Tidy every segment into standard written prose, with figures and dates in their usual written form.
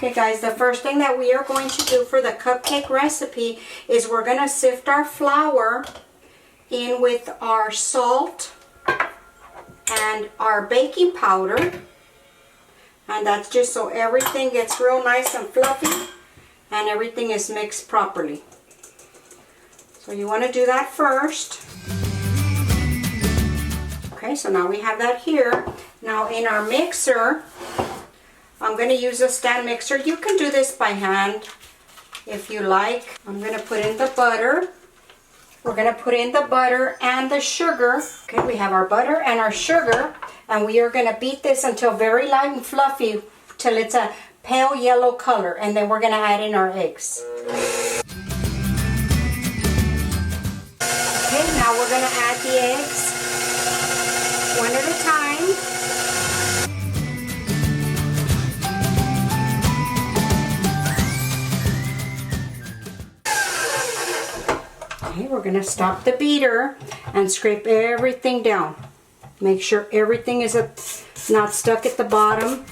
Okay guys, the first thing that we are going to do for the cupcake recipe is we're going to sift our flour in with our salt and our baking powder. And that's just so everything gets real nice and fluffy and everything is mixed properly. So you want to do that first. Okay, so now we have that here. Now in our mixer, I'm going to use a stand mixer. You can do this by hand if you like. I'm going to put in the butter. We're going to put in the butter and the sugar. Okay, we have our butter and our sugar, and we are going to beat this until very light and fluffy till it's a pale yellow color, and then we're going to add in our eggs. Okay, now we're going to add the eggs one at a time. Okay, we're going to stop the beater and scrape everything down. Make sure everything is not stuck at the bottom.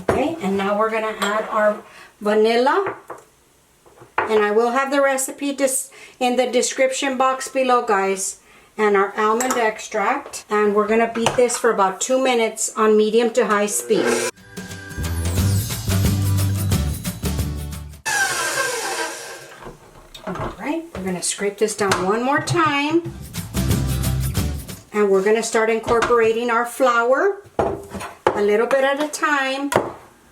Okay, and now we're going to add our vanilla. And I will have the recipe in the description box below, guys. And our almond extract. And we're going to beat this for about 2 minutes on medium to high speed. Alright, we're going to scrape this down one more time. And we're going to start incorporating our flour a little bit at a time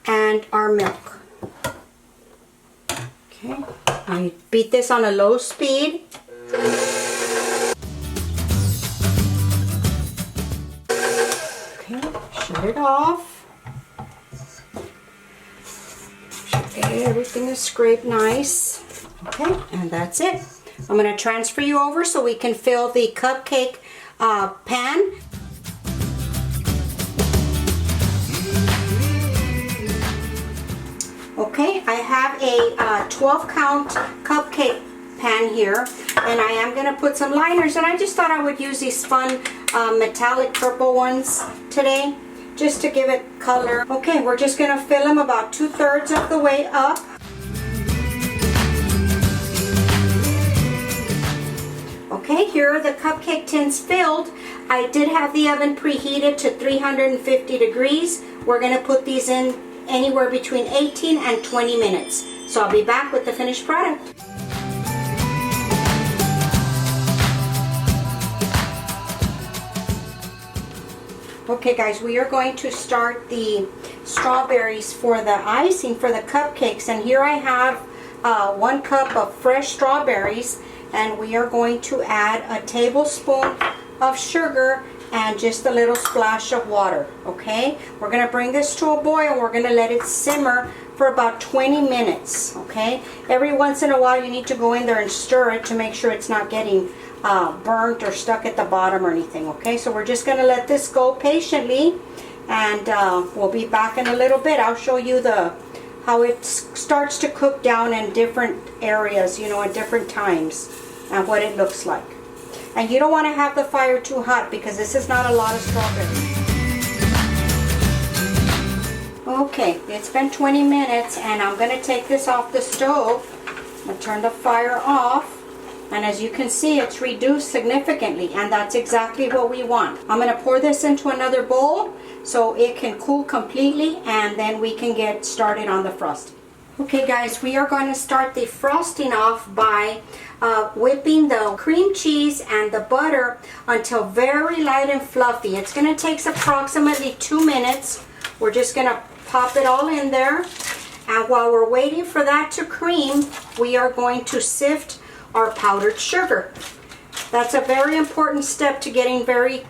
and our milk. Okay, I beat this on a low speed. Okay, shut it off. Everything is scraped nice. Okay, and that's it. I'm going to transfer you over so we can fill the cupcake pan. Okay, I have a 12 count cupcake pan here, and I am going to put some liners, and I just thought I would use these fun metallic purple ones today just to give it color. Okay, we're just going to fill them about 2/3 of the way up. Okay, here are the cupcake tins filled. I did have the oven preheated to 350 degrees. We're going to put these in anywhere between 18 and 20 minutes. So I'll be back with the finished product. Okay guys, we are going to start the strawberries for the icing for the cupcakes. And here I have 1 cup of fresh strawberries. And we are going to add a tablespoon of sugar and just a little splash of water. Okay, we're going to bring this to a boil. We're going to let it simmer for about 20 minutes. Okay, every once in a while you need to go in there and stir it to make sure it's not getting burnt or stuck at the bottom or anything. Okay, so we're just going to let this go patiently, and we'll be back in a little bit. I'll show you how it starts to cook down in different areas, you know, at different times, and what it looks like. And you don't want to have the fire too hot because this is not a lot of strawberries. Okay, it's been 20 minutes and I'm going to take this off the stove. I'm going to turn the fire off, and as you can see, it's reduced significantly, and that's exactly what we want. I'm going to pour this into another bowl so it can cool completely, and then we can get started on the frosting. Okay guys, we are going to start the frosting off by whipping the cream cheese and the butter until very light and fluffy. It's going to take approximately 2 minutes. We're just going to pop it all in there, and while we're waiting for that to cream, we are going to sift our powdered sugar. That's a very important step to getting very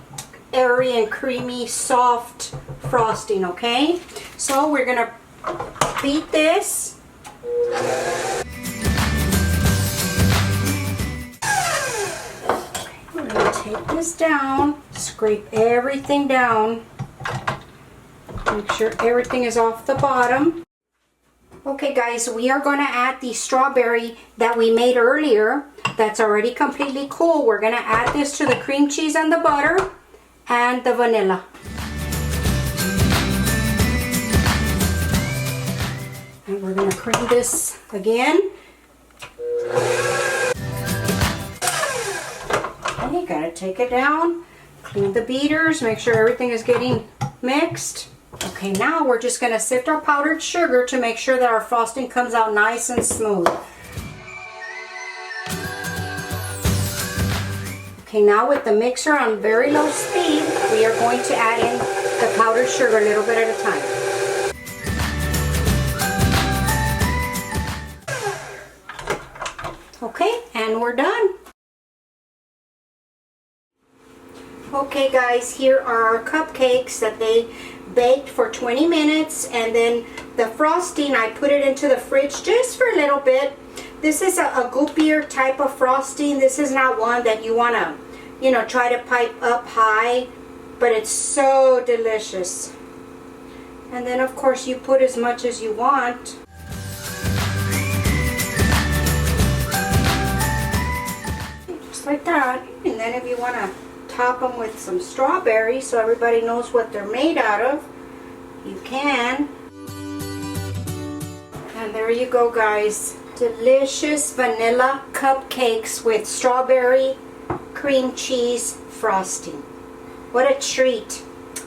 airy and creamy, soft frosting. Okay, so we're gonna beat this. We're gonna take this down, scrape everything down, make sure everything is off the bottom. Okay guys, we are going to add the strawberry that we made earlier that's already completely cool. We're going to add this to the cream cheese and the butter and the vanilla. And we're going to cream this again. Okay, gotta take it down, clean the beaters, make sure everything is getting mixed. Okay, now we're just going to sift our powdered sugar to make sure that our frosting comes out nice and smooth. Okay, now with the mixer on very low speed, we are going to add in the powdered sugar a little bit at a time. Okay, and we're done. Okay guys, here are our cupcakes that they baked for 20 minutes, and then the frosting, I put it into the fridge just for a little bit. This is a goopier type of frosting. This is not one that you want to, you know, try to pipe up high, but it's so delicious. And then of course you put as much as you want. Just like that. And then if you want to top them with some strawberries so everybody knows what they're made out of, you can. And there you go guys, delicious vanilla cupcakes with strawberry cream cheese frosting. What a treat.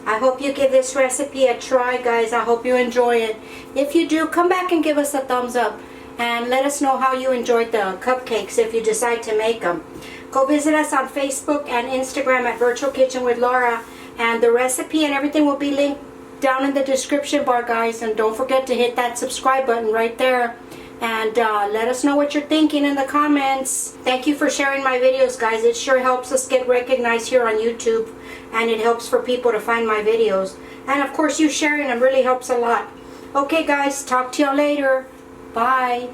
I hope you give this recipe a try guys. I hope you enjoy it. If you do, come back and give us a thumbs up and let us know how you enjoyed the cupcakes if you decide to make them. Go visit us on Facebook and Instagram at Virtual Kitchen with Laura, and the recipe and everything will be linked down in the description bar guys. And don't forget to hit that subscribe button right there, and let us know what you're thinking in the comments. Thank you for sharing my videos guys. It sure helps us get recognized here on YouTube, and it helps for people to find my videos, and of course you sharing them really helps a lot. Okay guys, talk to y'all later. Bye.